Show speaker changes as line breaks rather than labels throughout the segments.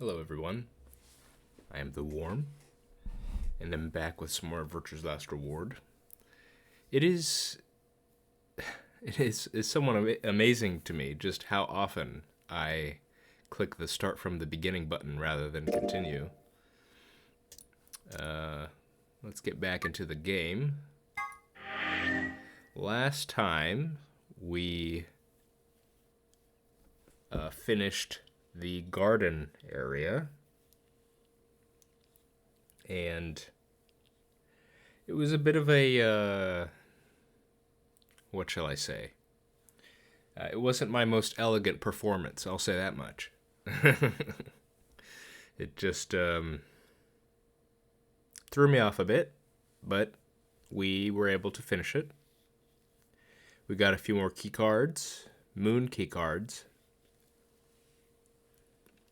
Hello everyone, I am The Worm, and I'm back with some more Virtue's Last Reward. It is it's somewhat amazing to me just how often I click the start from the beginning button rather than continue. Let's get back into the game. Last time we finished the garden area, and it was a bit of a what shall I say? It wasn't my most elegant performance, I'll say that much. It just threw me off a bit, but we were able to finish it. We got a few more key cards, moon key cards,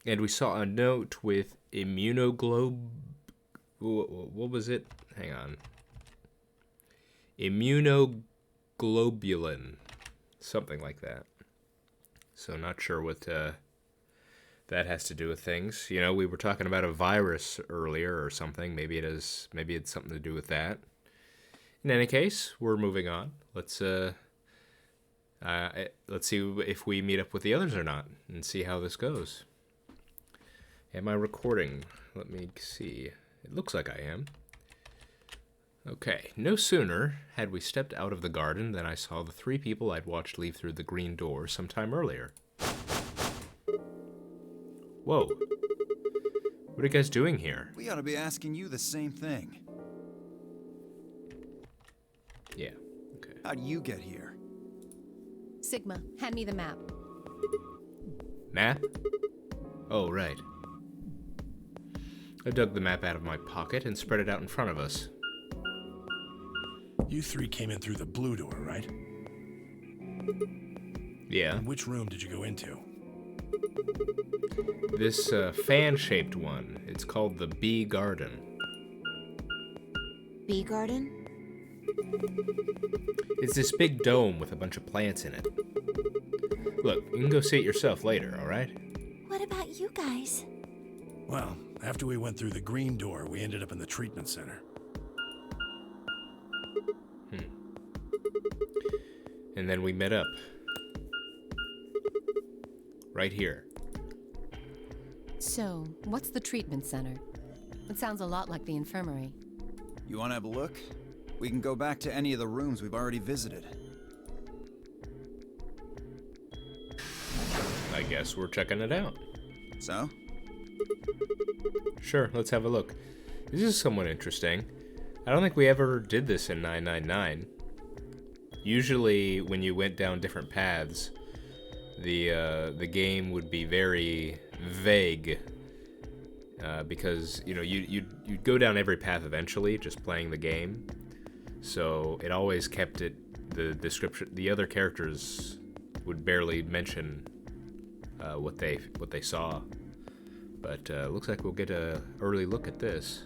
and we saw a note with immunoglob. What was it? Hang on. Immunoglobulin, something like that. So not sure what that has to do with things. You know, we were talking about a virus earlier or something. Maybe it's something to do with that. In any case, we're moving on. Let's see if we meet up with the others or not, and see how this goes. Am I recording? Let me see. It looks like I am. Okay, no sooner had we stepped out of the garden than I saw the three people I'd watched leave through the green door some time earlier. Whoa. What are you guys doing here?
We ought to be asking you the same thing.
Yeah, okay.
How'd you get here?
Sigma, hand me the map.
Map? Oh, right. I dug the map out of my pocket and spread it out in front of us.
You three came in through the blue door, right?
Yeah.
And which room did you go into?
This fan-shaped one. It's called the Bee Garden.
Bee garden?
It's this big dome with a bunch of plants in it. Look, you can go see it yourself later, alright?
What about you guys?
Well, after we went through the green door, we ended up in the treatment center.
And then we met up. Right here.
So, what's the treatment center? It sounds a lot like the infirmary.
You want to have a look? We can go back to any of the rooms we've already visited.
I guess we're checking it out.
So?
Sure, let's have a look. This is somewhat interesting. I don't think we ever did this in 999. Usually, when you went down different paths, the game would be very vague, because you'd go down every path eventually, just playing the game. So it always kept it. The description, the other characters would barely mention what they saw. But looks like we'll get an early look at this.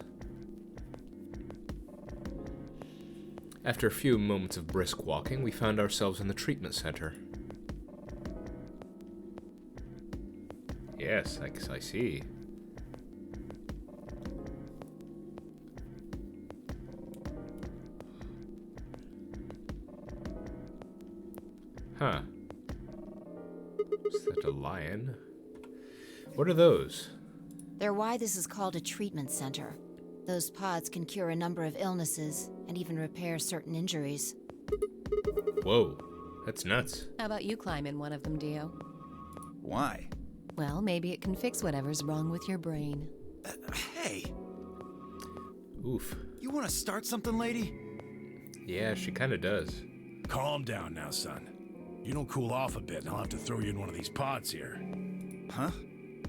After a few moments of brisk walking, we found ourselves in the treatment center. Yes, I see. Huh. Is that a lion? What are those?
They're why this is called a treatment center. Those pods can cure a number of illnesses and even repair certain injuries.
Whoa, that's nuts.
How about you climb in one of them, Dio?
Why?
Well, maybe it can fix whatever's wrong with your brain.
Hey,
Oof.
you want to start something, lady?
Yeah, she kinda does.
Calm down now, son. You don't cool off a bit, and I'll have to throw you in one of these pods here.
Huh?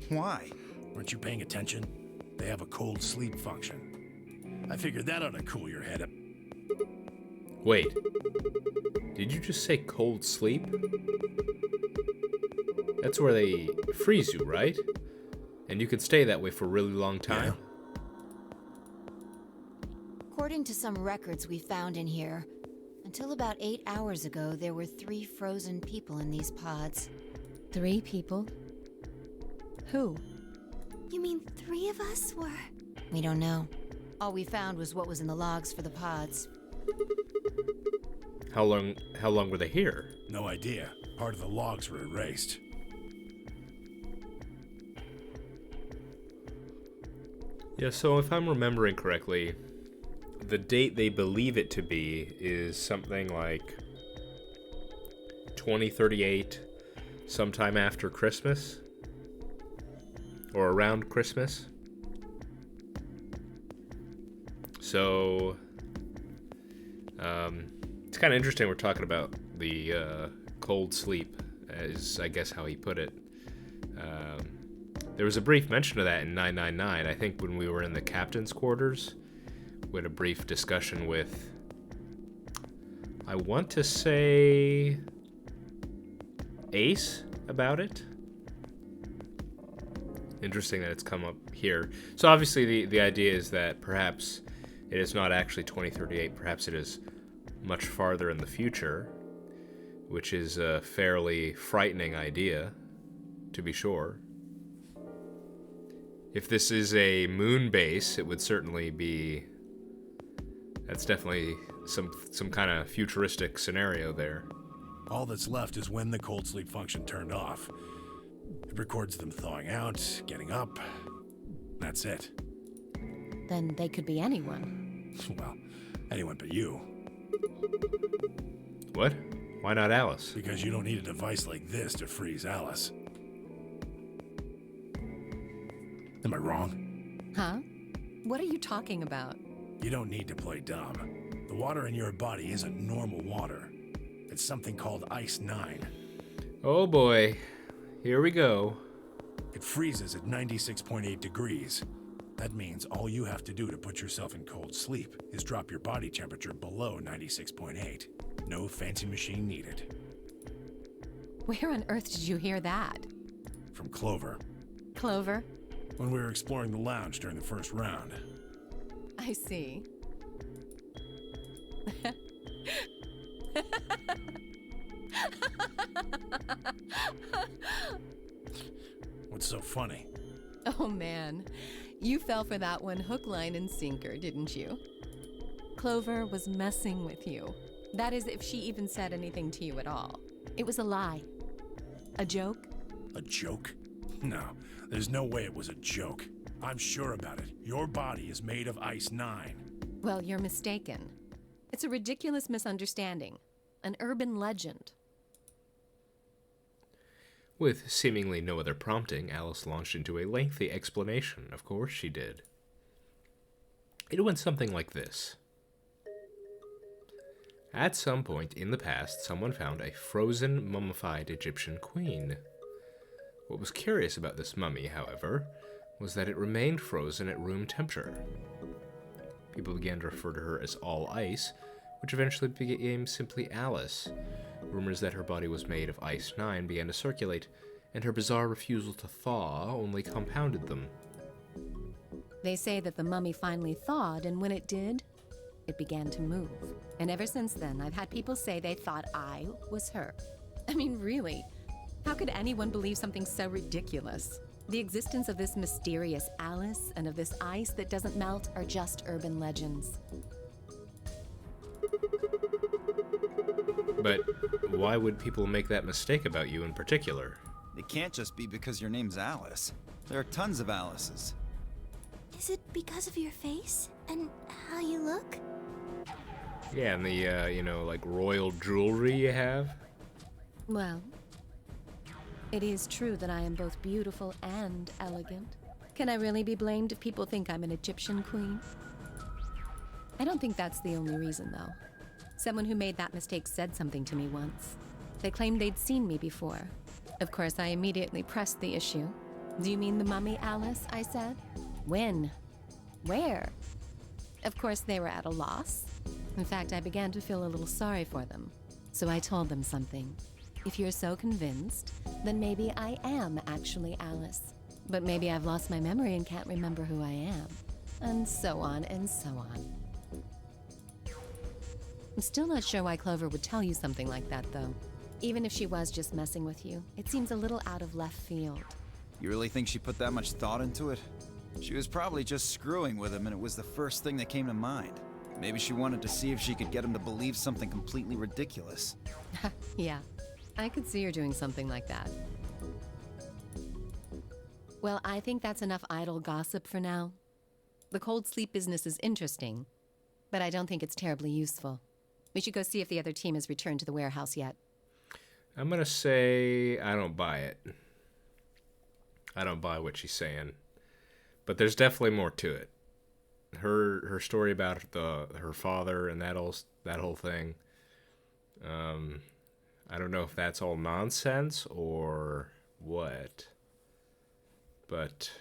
Why?
Weren't you paying attention? They have a cold sleep function. I figured that ought to cool your head up.
Wait. Did you just say cold sleep? That's where they freeze you, right? And you can stay that way for a really long time?
Yeah.
According to some records we found in here, until about 8 hours ago, there were 3 frozen people in these pods.
3 people? Who?
You mean 3 of us were...
We don't know. All we found was what was in the logs for the pods.
How long were they here?
No idea. Part of the logs were erased.
Yeah, so if I'm remembering correctly, the date they believe it to be is something like 2038, sometime after Christmas, or around Christmas. So, it's kind of interesting we're talking about the cold sleep, is I guess how he put it. There was a brief mention of that in 999. I think when we were in the captain's quarters, we had a brief discussion with, I want to say, Ace about it. Interesting that it's come up here. So obviously the idea is that perhaps it is not actually 2038, perhaps it is much farther in the future, which is a fairly frightening idea, to be sure. If this is a moon base, it would certainly be... That's definitely some kind of futuristic scenario there.
All that's left is when the cold sleep function turned off. It records them thawing out, getting up. That's it.
Then they could be anyone.
Well, anyone but you.
What? Why not Alice?
Because you don't need a device like this to freeze Alice. Am I wrong?
Huh? What are you talking about?
You don't need to play dumb. The water in your body isn't normal water. It's something called Ice 9.
Oh boy. Here we go.
It freezes at 96.8 degrees. That means all you have to do to put yourself in cold sleep is drop your body temperature below 96.8. No fancy machine needed.
Where on earth did you hear that?
From Clover.
Clover?
When we were exploring the lounge during the first round.
I see.
What's so funny?
Oh man, you fell for that one hook, line, and sinker, didn't you? Clover was messing with you. That is, if she even said anything to you at all. It was a lie. A joke?
A joke? No, there's no way it was a joke. I'm sure about it. Your body is made of Ice 9.
Well, you're mistaken. It's a ridiculous misunderstanding. An urban legend.
With seemingly no other prompting, Alice launched into a lengthy explanation. Of course she did. It went something like this. At some point in the past, someone found a frozen, mummified Egyptian queen. What was curious about this mummy, however, was that it remained frozen at room temperature. People began to refer to her as All Ice, which eventually became simply Alice. Rumors that her body was made of Ice 9 began to circulate, and her bizarre refusal to thaw only compounded them.
They say that the mummy finally thawed, and when it did, it began to move. And ever since then, I've had people say they thought I was her. I mean, really, how could anyone believe something so ridiculous? The existence of this mysterious Alice and of this ice that doesn't melt are just urban legends.
But why would people make that mistake about you in particular?
It can't just be because your name's Alice. There are tons of Alices.
Is it because of your face? And how you look?
Yeah, and the, like royal jewelry you have?
Well, it is true that I am both beautiful and elegant. Can I really be blamed if people think I'm an Egyptian queen? I don't think that's the only reason, though. Someone who made that mistake said something to me once. They claimed they'd seen me before. Of course, I immediately pressed the issue. Do you mean the mummy, Alice? I said. When? Where? Of course, they were at a loss. In fact, I began to feel a little sorry for them. So I told them something. If you're so convinced, then maybe I am actually Alice. But maybe I've lost my memory and can't remember who I am. And so on and so on. I'm still not sure why Clover would tell you something like that, though. Even if she was just messing with you, it seems a little out of left field.
You really think she put that much thought into it? She was probably just screwing with him and it was the first thing that came to mind. Maybe she wanted to see if she could get him to believe something completely ridiculous.
Yeah, I could see her doing something like that. Well, I think that's enough idle gossip for now. The cold sleep business is interesting, but I don't think it's terribly useful. We should go see if the other team has returned to the warehouse yet.
I'm gonna say I don't buy it. I don't buy what she's saying. But there's definitely more to it. Her story about her father and that whole thing. I don't know if that's all nonsense or what. But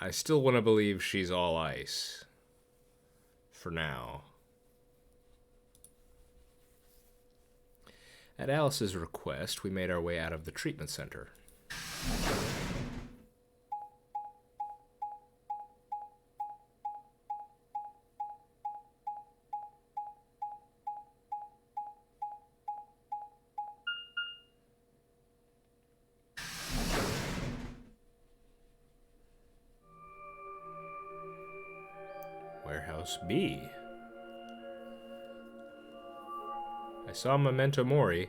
I still want to believe she's all ice. For now. At Alice's request, we made our way out of the treatment center. Warehouse B. I saw Memento Mori.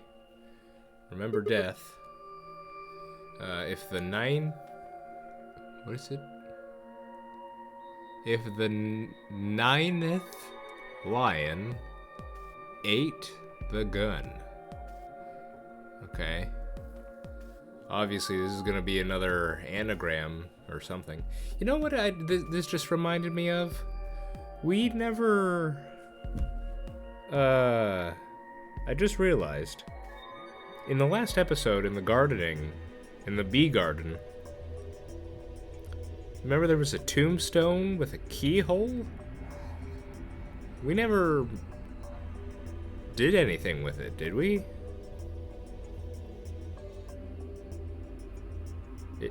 Remember death. If the what is it? If the ninth lion ate the gun. Okay. Obviously, this is gonna be another anagram or something. You know what? This just reminded me of. We never. I just realized. In the last episode, in the gardening, in the bee garden, remember there was a tombstone with a keyhole? We never did anything with it, did we?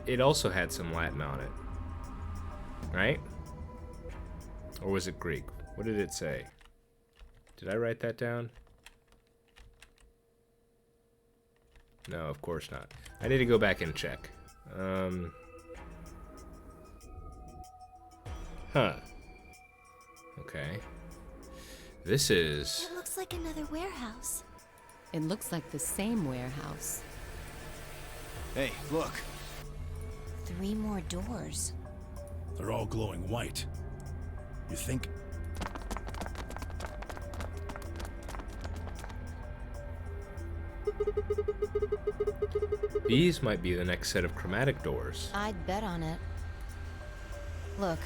It also had some Latin on it, right? Or was it Greek? What did it say? Did I write that down? No, of course not. I need to go back and check. Huh. Okay. This is...
It looks like another warehouse.
It looks like the same warehouse.
Hey, look.
3 more doors.
They're all glowing white. You think...
These might be the next set of chromatic doors.
I'd bet on it. Look,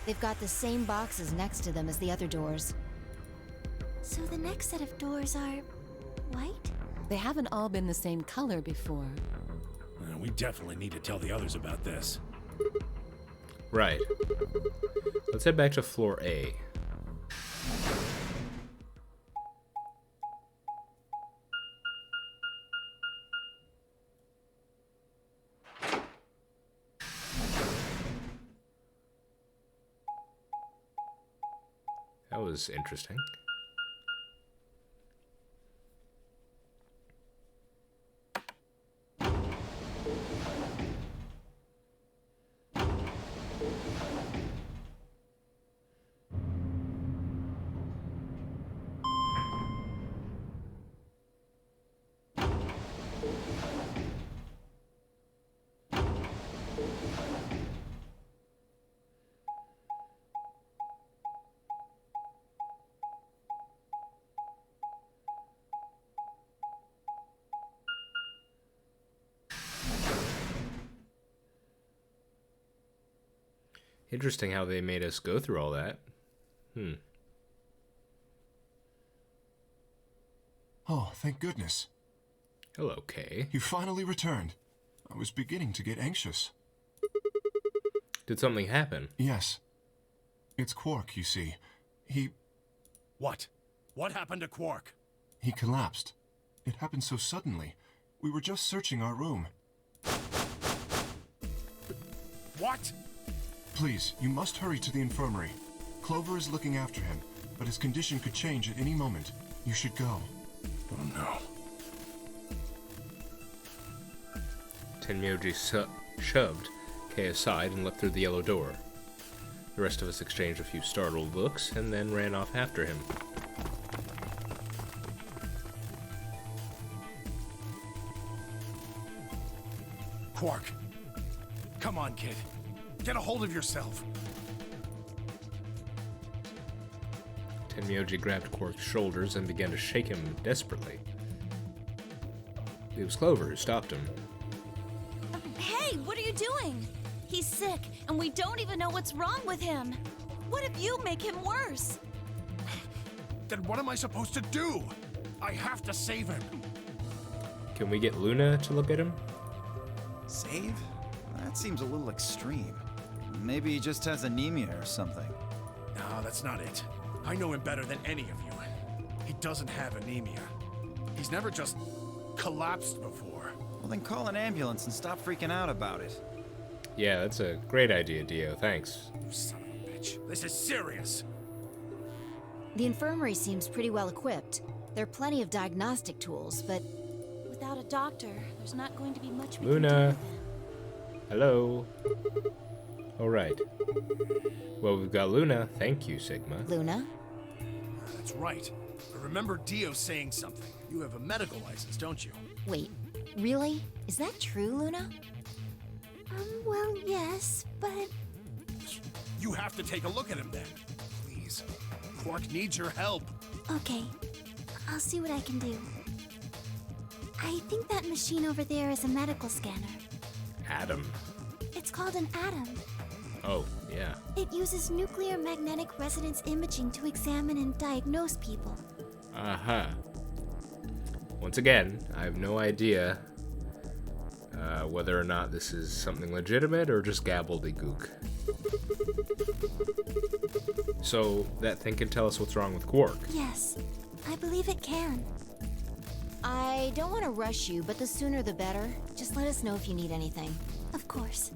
they've got the same boxes next to them as the other doors.
So the next set of doors are white?
They haven't all been the same color before.
We definitely need to tell the others about this.
Right. Let's head back to floor A. That was interesting. Interesting how they made us go through all that.
Oh, thank goodness.
Hello, Kay.
You finally returned. I was beginning to get anxious.
Did something happen?
Yes. It's Quark, you see.
What? What happened to Quark?
He collapsed. It happened so suddenly. We were just searching our room.
What?
Please, you must hurry to the infirmary. Clover is looking after him, but his condition could change at any moment. You should go.
Oh no.
Tenmyoji shoved Kay aside and leapt through the yellow door. The rest of us exchanged a few startled looks and then ran off after him.
Quark, come on, kid. Get a hold of yourself.
Tenmyoji grabbed Quark's shoulders and began to shake him desperately. It was Clover who stopped him.
Hey, what are you doing? He's sick, and we don't even know what's wrong with him. What if you make him worse?
Then what am I supposed to do? I have to save him.
Can we get Luna to look at him?
Save? That seems a little extreme. Maybe he just has anemia or something.
No, that's not it. I know him better than any of you. He doesn't have anemia. He's never just collapsed before.
Well, then call an ambulance and stop freaking out about it.
Yeah, that's a great idea, Dio. Thanks.
You son of a bitch. This is serious.
The infirmary seems pretty well equipped. There are plenty of diagnostic tools, but
Without a doctor, there's not going to be much we
Luna.
can do with him.
Hello. All right. Well, we've got Luna. Thank you, Sigma.
Luna?
That's right. I remember Dio saying something. You have a medical license, don't you?
Wait, really? Is that true, Luna?
Well, yes, but
You have to take a look at him then. Please. Quark needs your help.
okay. I'll see what I can do. I think that machine over there is a medical scanner.
Adam.
It's called an ATOM.
Oh, yeah.
It uses nuclear magnetic resonance imaging to examine and diagnose people.
Uh-huh. Once again, I have no idea whether or not this is something legitimate or just gobbledygook. So, that thing can tell us what's wrong with Quark.
Yes, I believe it can.
I don't want to rush you, but the sooner the better. Just let us know if you need anything.
Of course.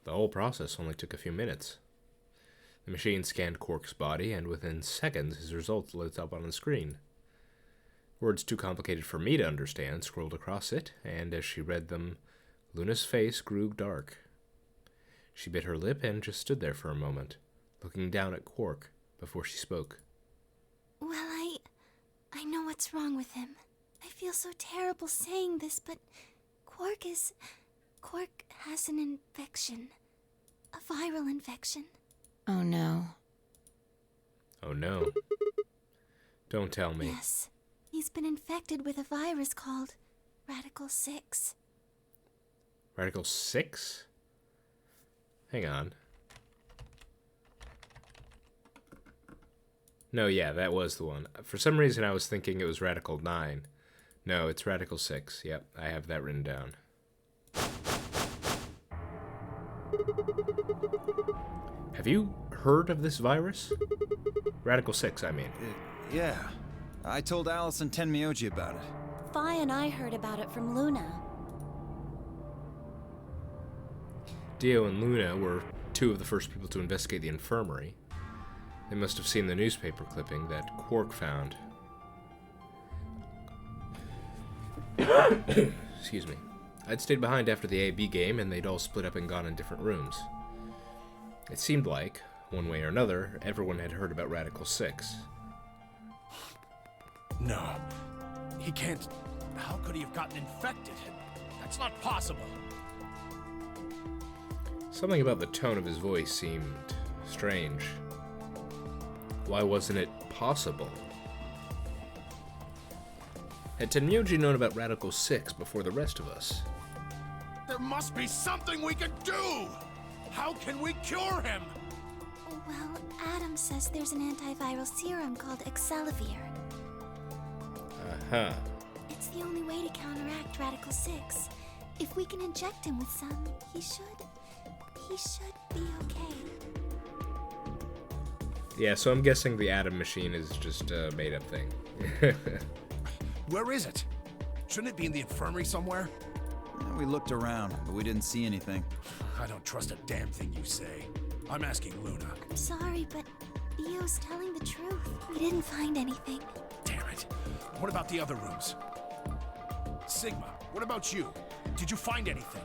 The whole process only took a few minutes. The machine scanned Quark's body, and within seconds his results lit up on the screen. Words too complicated for me to understand scrolled across it, and as she read them, Luna's face grew dark. She bit her lip and just stood there for a moment, looking down at Quark before she spoke.
Well, I know what's wrong with him. I feel so terrible saying this, but Quark has an infection. A viral infection.
Oh no.
Oh no. Don't tell me.
Yes. He's been infected with a virus called Radical 6.
Radical 6? Hang on. No, yeah, that was the one. For some reason I was thinking it was Radical 9. No, it's Radical 6. Yep, I have that written down. Have you heard of this virus? Radical 6, I mean.
Yeah. I told Allison Tenmyoji about it.
Fi and I heard about it from Luna.
Dio and Luna were two of the first people to investigate the infirmary. They must have seen the newspaper clipping that Quark found. Excuse me. I'd stayed behind after the AB game, and they'd all split up and gone in different rooms. It seemed like, one way or another, everyone had heard about Radical 6.
No. He can't. How could he have gotten infected? That's not possible.
Something about the tone of his voice seemed strange. Why wasn't it possible? Had Tenmyoji known about Radical 6 before the rest of us?
There must be something we can do! How can we cure him?
Well, Adam says there's an antiviral serum called Excelavir.
Uh-huh.
It's the only way to counteract Radical 6. If we can inject him with some, he should be okay.
Yeah, so I'm guessing the Atom machine is just a made-up thing.
Where is it? Shouldn't it be in the infirmary somewhere?
Yeah, we looked around, but we didn't see anything.
I don't trust a damn thing you say. I'm asking Luna.
I'm sorry, but the Theo's telling the truth. We didn't find anything.
Damn it. What about the other rooms? Sigma, what about you? Did you find anything?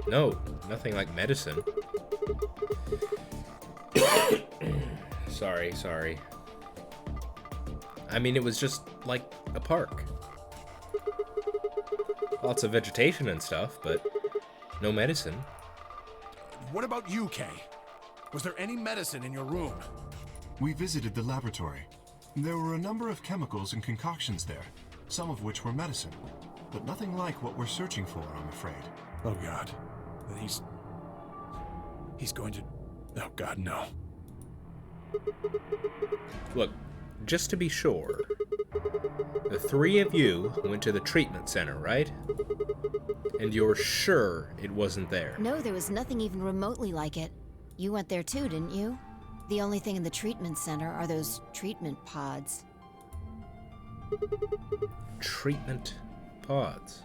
No, nothing like medicine. Sorry. I mean, it was just like a park. Lots of vegetation and stuff, but no medicine.
What about you, Kay? Was there any medicine in your room?
We visited the laboratory. There were a number of chemicals and concoctions there, some of which were medicine, but nothing like what we're searching for, I'm afraid.
Oh, God. Then he's going to... Oh, God, no.
Look, just to be sure, the three of you went to the treatment center, right? And you're sure it wasn't there?
No, there was nothing even remotely like it. You went there too, didn't you? The only thing in the treatment center are those treatment pods.
Treatment pods.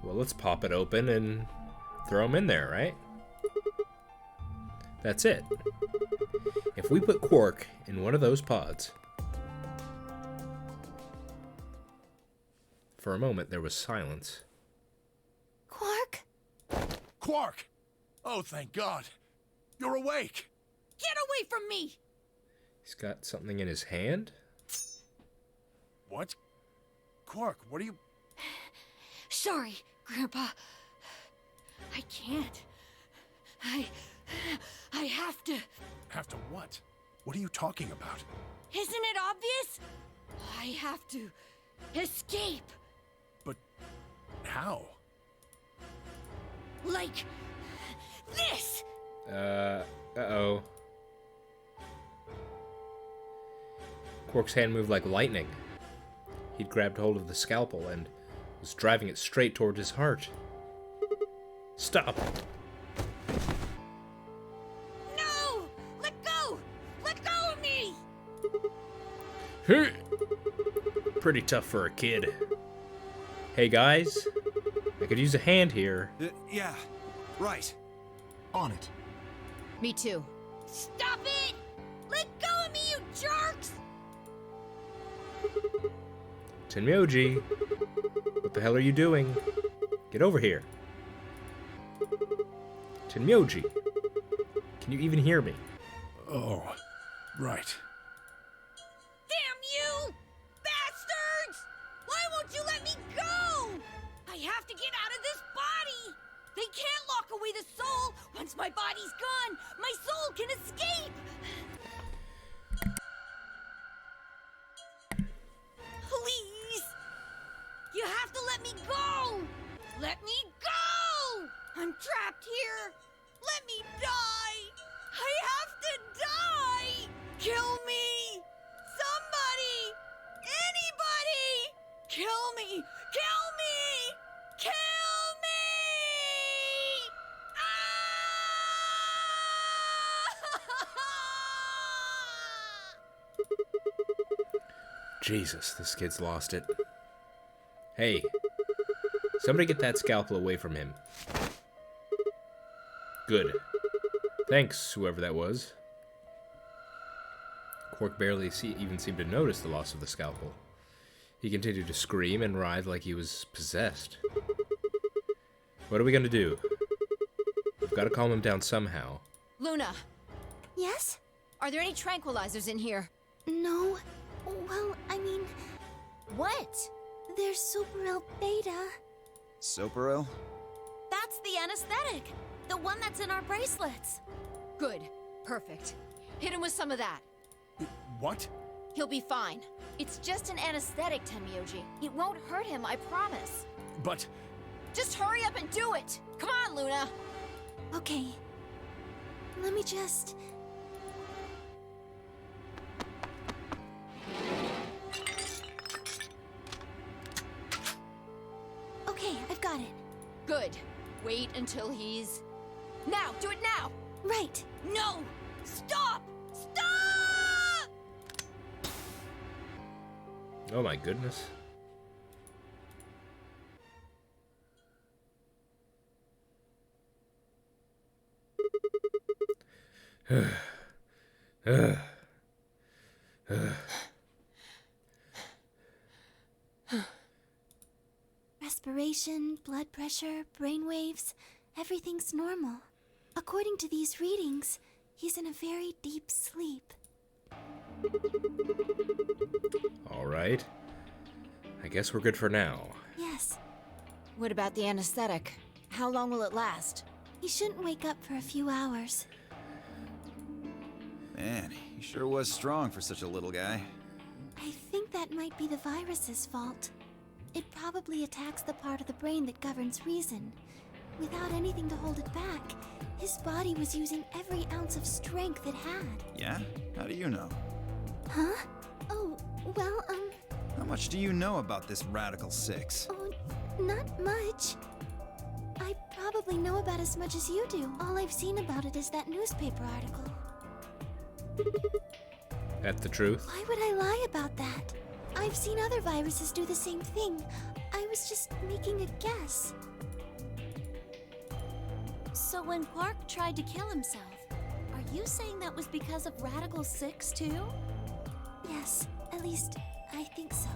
Well, let's pop it open and throw them in there, right? That's it. If we put Quark in one of those pods... For a moment, there was silence.
Quark?
Quark! Oh, thank God. You're awake.
Get away from me!
He's got something in his hand?
What? Quark, what are you...
Sorry, Grandpa. I can't. I have to.
Have to what? What are you talking about?
Isn't it obvious? I have to escape.
But how?
Like this.
Uh-oh. Quark's hand moved like lightning. He'd grabbed hold of the scalpel and was driving it straight toward his heart. Stop!
No! Let go! Let go of me!
Pretty tough for a kid. Hey guys, I could use a hand here.
Yeah, right.
On it.
Me too.
Stop it! Let go of me, you jerks!
Tenmyoji, what the hell are you doing? Get over here. Tenmyoji, can you even hear me?
Oh, right.
Damn you! Bastards! Why won't you let me go? I have to get out of this body! They can't lock away the soul! Once my body's gone, my soul can escape! Please! You have to let me go! Let me go! I'm trapped here! Let me die! I have to die! Kill me! Somebody! Anybody! Kill me! Kill me! Kill me! Ah!
Jesus, this kid's lost it. Hey, somebody get that scalpel away from him. Good. Thanks, whoever that was. Quark barely even seemed to notice the loss of the scalpel. He continued to scream and writhe like he was possessed. What are we gonna do? We've got to calm him down somehow.
Luna,
Yes?
are there any tranquilizers in here?
No. Well, I mean,
What?
there's Superil Beta.
Soperil?
That's the anesthetic. The one that's in our bracelets. Good. Perfect. Hit him with some of that.
What?
He'll be fine. It's just an anesthetic, Tenmyoji. It won't hurt him, I promise.
But...
Just hurry up and do it! Come on, Luna!
Okay. Let me just... Okay, I've got it.
Good. Wait until he's... Now! Do it now!
Right.
No! Stop! Stop!
Oh my goodness. Ugh.
Respiration, blood pressure, brain waves, everything's normal. According to these readings, he's in a very deep sleep.
All right. I guess we're good for now.
Yes,
What about the anesthetic? How long will it last?
he shouldn't wake up for a few hours.
Man, he sure was strong for such a little guy.
I think that might be the virus's fault. It probably attacks the part of the brain that governs reason. Without anything to hold it back, his body was using every ounce of strength it had.
Yeah? How do you know?
Huh? Oh, well,
How much do you know about this Radical Six?
oh, not much. I probably know about as much as you do. All I've seen about it is that newspaper article.
That's the truth.
Why would I lie about that? I've seen other viruses do the same thing. I was just making a guess.
So when Quark tried to kill himself, are you saying that was because of Radical Six too?
Yes, at least I think so.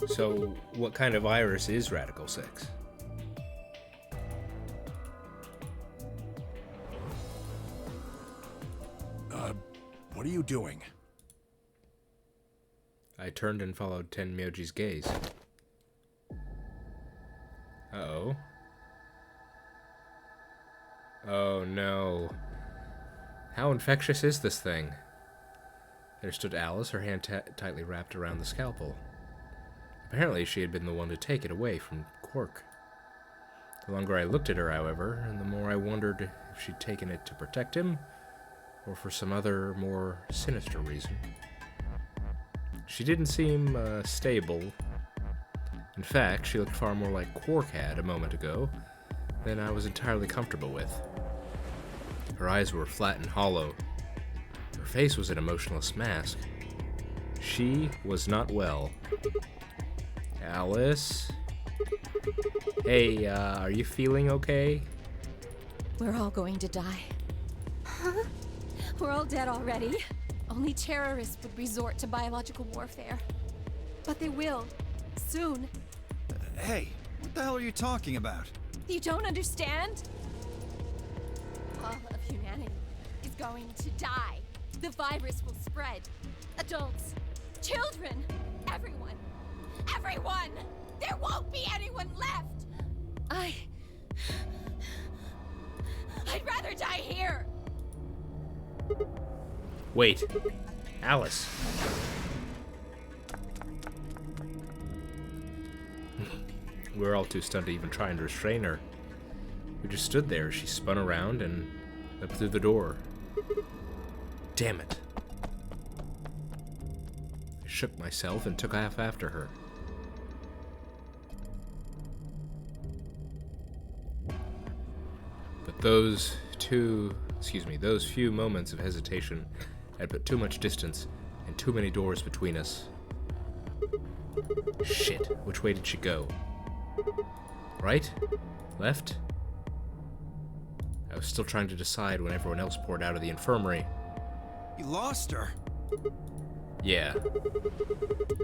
So, what kind of virus is Radical 6?
What are you doing?
I turned and followed Tenmyoji's gaze. Uh-oh. Oh no. How infectious is this thing? There stood Alice, her hand tightly wrapped around the scalpel. Apparently she had been the one to take it away from Quark. The longer I looked at her, however, and the more I wondered if she'd taken it to protect him, or for some other, more sinister reason. She didn't seem stable. In fact, she looked far more like Quark had a moment ago than I was entirely comfortable with. Her eyes were flat and hollow. Her face was an emotionless mask. She was not well. Alice? Hey, are you feeling okay?
We're all going to die. Huh? We're all dead already. Only terrorists would resort to biological warfare. But they will. Soon.
Hey, what the hell are you talking about?
You don't understand? All of humanity is going to die. The virus will spread. Adults, children, everyone. Everyone! There won't be anyone left! I'd rather die here!
Wait. Alice. We were all too stunned to even try and restrain her. We just stood there as she spun around and up through the door. Damn it. I shook myself and took off after her. But those few moments of hesitation had put too much distance and too many doors between us. Shit, which way did she go? Right? Left? I was still trying to decide when everyone else poured out of the infirmary.
You lost her.
Yeah.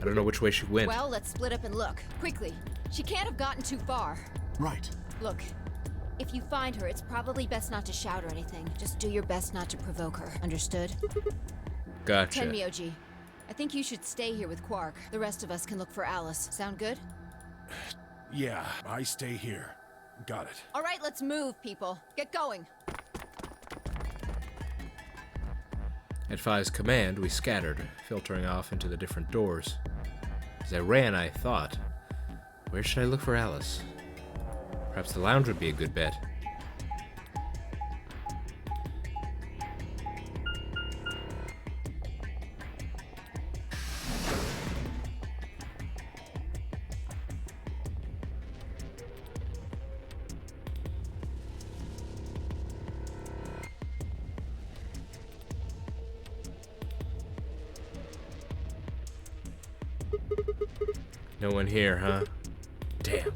I don't know which way she went.
Well, let's split up and look. Quickly. She can't have gotten too far.
Right.
Look, if you find her, it's probably best not to shout or anything. Just do your best not to provoke her. Understood?
Gotcha.
Tenmyoji, I think you should stay here with Quark. The rest of us can look for Alice. Sound good?
Yeah, I stay here. Got it.
All right, let's move, people. Get going.
At Fi's command, we scattered, filtering off into the different doors. As I ran, I thought, where should I look for Alice? Perhaps the lounge would be a good bet. No one here, huh? Damn.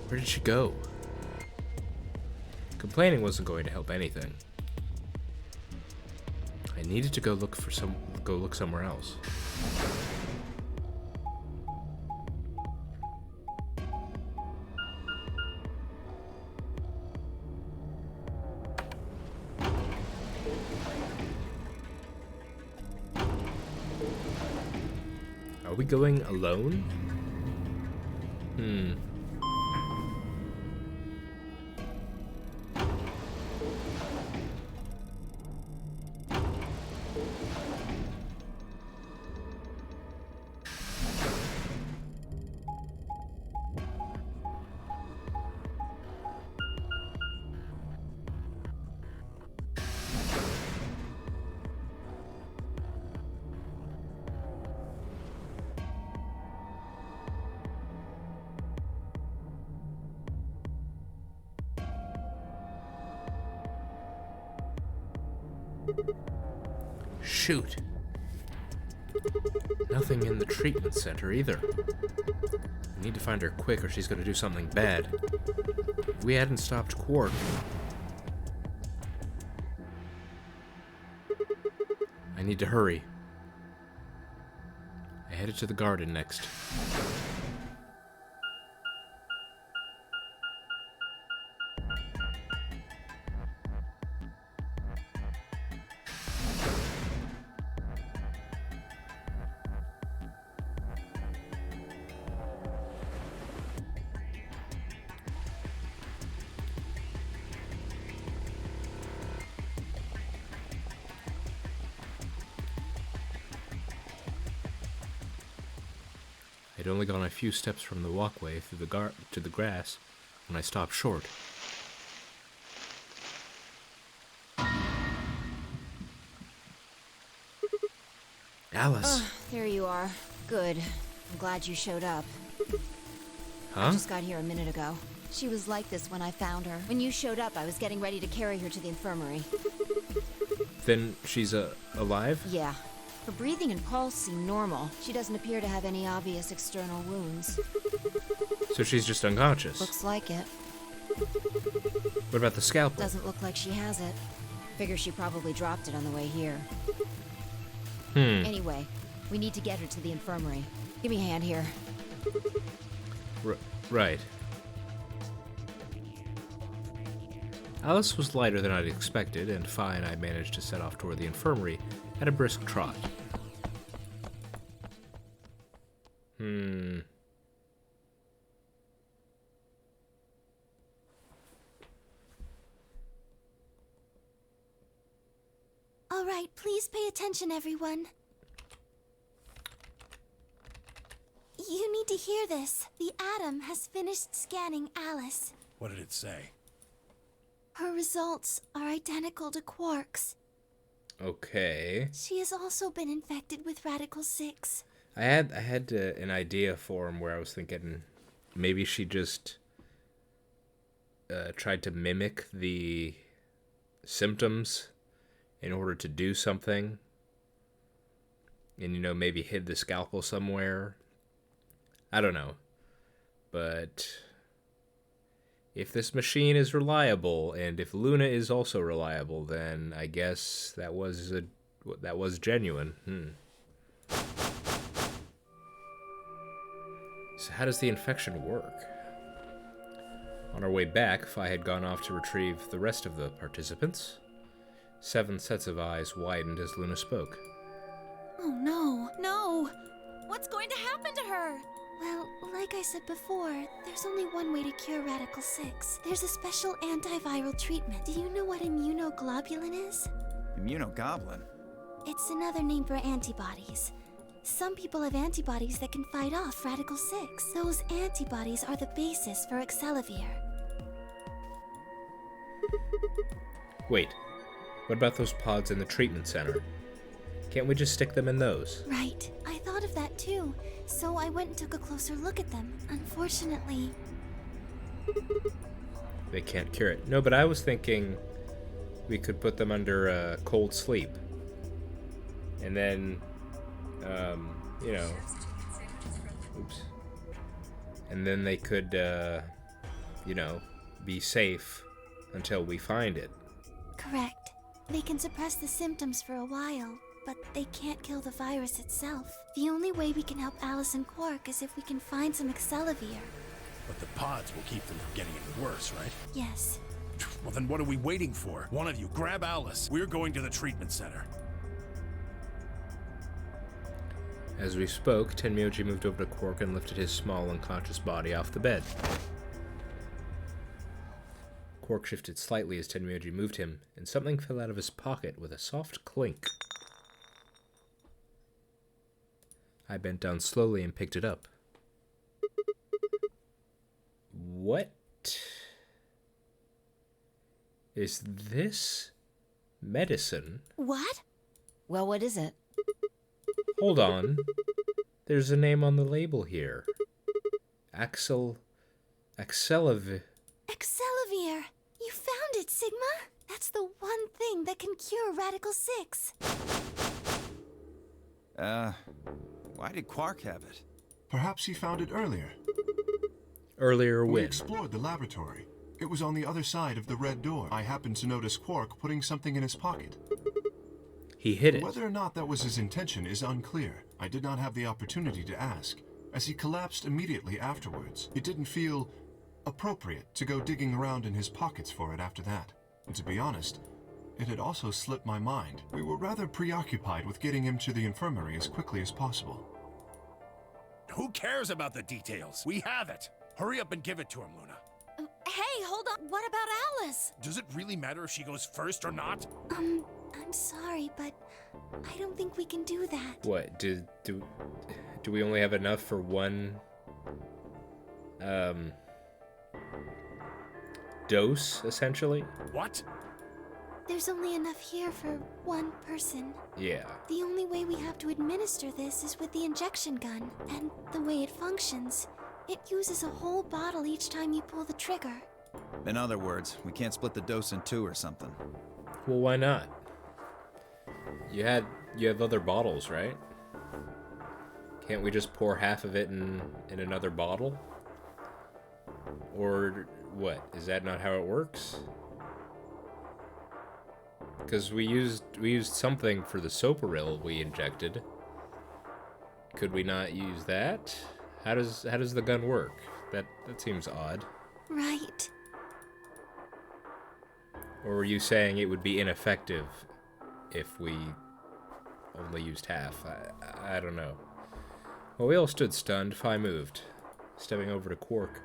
Where did she go? Complaining wasn't going to help anything. needed to go look somewhere else. Are we going alone? Shoot. Nothing in the treatment center either. We need to find her quick or she's gonna do something bad. If we hadn't stopped Quark. I need to hurry. I headed to the garden next. I'd only gone a few steps from the walkway through to the grass when I stopped short. Alice.
Oh, there you are. Good. I'm glad you showed up.
Huh?
I just got here a minute ago. She was like this when I found her. When you showed up, I was getting ready to carry her to the infirmary.
Then she's alive?
Yeah. Her breathing and pulse seem normal. She doesn't appear to have any obvious external wounds.
So she's just unconscious?
Looks like it.
What about the scalpel?
Doesn't look like she has it. Figure she probably dropped it on the way here. Anyway, we need to get her to the infirmary. Give me a hand here.
Right. Alice was lighter than I'd expected, and Fi and I managed to set off toward the infirmary at a brisk trot.
All right, please pay attention, everyone. You need to hear this. The Atom has finished scanning Alice.
What did it say?
Her results are identical to Quark's.
Okay.
She has also been infected with Radical 6.
I had an idea for him where I was thinking maybe she just tried to mimic the symptoms in order to do something. And, you know, maybe hid the scalpel somewhere. I don't know. But if this machine is reliable, and if Luna is also reliable, then I guess that was genuine. So how does the infection work? On our way back, Fi had gone off to retrieve the rest of the participants. 7 sets of eyes widened as Luna spoke.
Oh no.
No! What's going to happen to her?
Well, like I said before, there's only one way to cure Radical 6. There's a special antiviral treatment. Do you know what immunoglobulin is?
Immunogoblin?
It's another name for antibodies. Some people have antibodies that can fight off Radical 6. Those antibodies are the basis for Excelivir.
Wait, what about those pods in the treatment center? Can't we just stick them in those?
Right. I thought of that too. So I went and took a closer look at them. Unfortunately...
They can't cure it. No, but I was thinking we could put them under cold sleep. And then, you know... Oops. And then they could, you know, be safe until we find it.
Correct. They can suppress the symptoms for a while, but they can't kill the virus itself. The only way we can help Alice and Quark is if we can find some Excelavir.
But the pods will keep them from getting any worse, right?
Yes.
Well, then what are we waiting for? One of you, grab Alice. We're going to the treatment center.
As we spoke, Tenmyoji moved over to Quark and lifted his small, unconscious body off the bed. Quark shifted slightly as Tenmyoji moved him, and something fell out of his pocket with a soft clink. I bent down slowly and picked it up. What is this medicine?
What?
Well, what is it?
Hold on. There's a name on the label here. Excelavir.
Excelavir! You found it, Sigma! That's the one thing that can cure Radical 6.
Why did Quark have it?
Perhaps he found it earlier.
Earlier
We
when?
explored the laboratory. It was on the other side of the red door. I happened to notice Quark putting something in his pocket.
He hid it.
Whether or not that was his intention is unclear. I did not have the opportunity to ask, as he collapsed immediately afterwards. It didn't feel appropriate to go digging around in his pockets for it after that. And to be honest, it had also slipped my mind. We were rather preoccupied with getting him to the infirmary as quickly as possible.
Who cares about the details? We have it. Hurry up and give it to him, Luna.
Hey, hold on. What about Alice?
Does it really matter if she goes first or not?
I'm sorry, but I don't think we can do that.
What? Do we only have enough for one dose, essentially?
What?
There's only enough here for one person.
Yeah.
The only way we have to administer this is with the injection gun, and the way it functions. It uses a whole bottle each time you pull the trigger.
In other words, we can't split the dose in two or something.
Well, why not? You have other bottles, right? Can't we just pour half of it in another bottle? Or what? Is that not how it works? Because we used something for the Soparil we injected. Could we not use that? How does the gun work? That seems odd.
Right.
Or were you saying it would be ineffective if we only used half? I don't know. Well, we all stood stunned. Phi moved. Stepping over to Quark,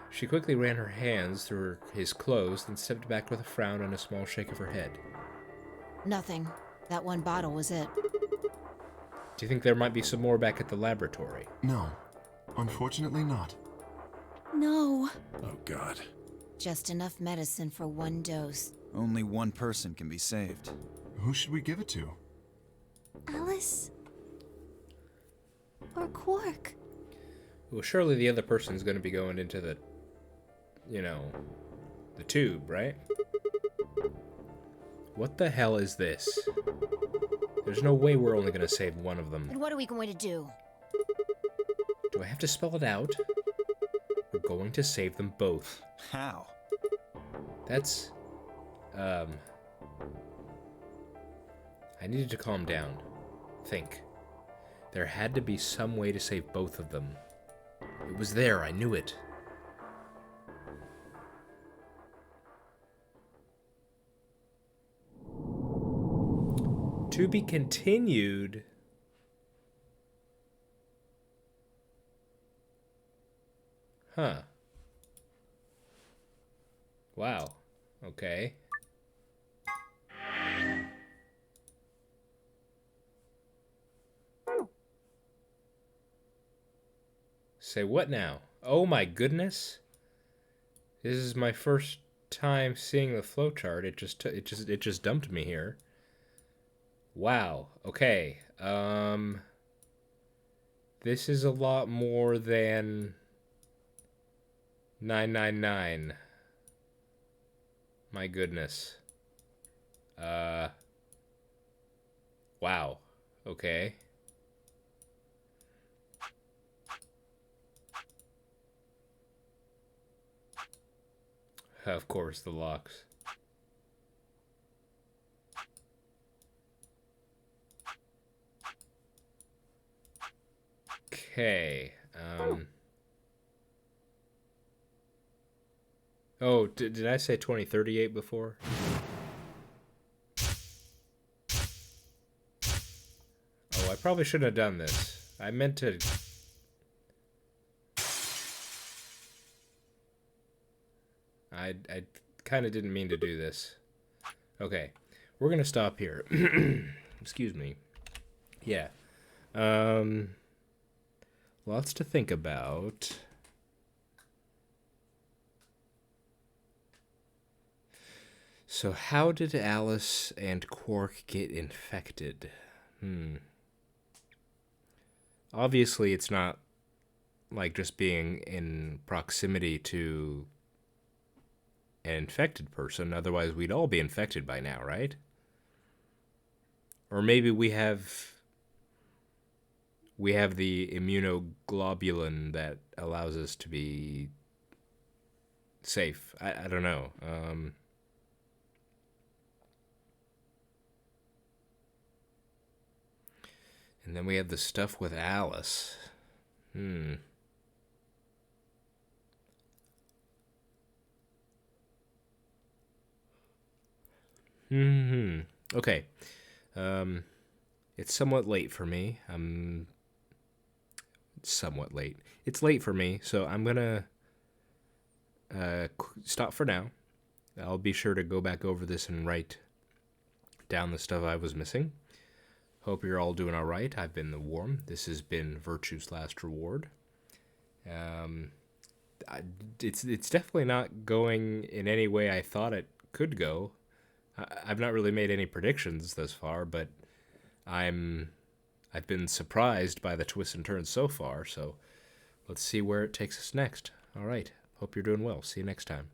she quickly ran her hands through his clothes, then stepped back with a frown and a small shake of her head.
Nothing. That one bottle was it.
Do you think there might be some more back at the laboratory?
No, unfortunately not.
No.
Oh, God.
Just enough medicine for one dose.
Only one person can be saved.
Who should we give it to?
Alice? Or Quark?
Well, surely the other person's going to be going into the, the tube, right? What the hell is this? There's no way we're only going to save one of them.
And what are we going to do?
Do I have to spell it out? We're going to save them both.
How?
That's, I needed to calm down. Think. There had to be some way to save both of them. It was there, I knew it. To be continued. Huh. Wow. Okay. Say what now? Oh my goodness. This is my first time seeing the flowchart. It just dumped me here. Wow. Okay. This is a lot more than 999. My goodness. Wow. Okay. Of course, the locks. Okay. Oh, did I say 2038 before? Oh, I probably shouldn't have done this. I meant to... I kind of didn't mean to do this. Okay, we're gonna stop here. Excuse me. Yeah. Lots to think about. So how did Alice and Quark get infected? Obviously, it's not like just being in proximity to an infected person. Otherwise, we'd all be infected by now, right? Or maybe we have the immunoglobulin that allows us to be safe. I don't know. And then we have the stuff with Alice. Okay. It's somewhat late for me. Somewhat late. It's late for me, so I'm gonna stop for now. I'll be sure to go back over this and write down the stuff I was missing. Hope you're all doing all right. I've been the Worm. This has been Virtue's Last Reward. It's definitely not going in any way I thought it could go. I've not really made any predictions thus far, but I've been surprised by the twists and turns so far, so let's see where it takes us next. All right. Hope you're doing well. See you next time.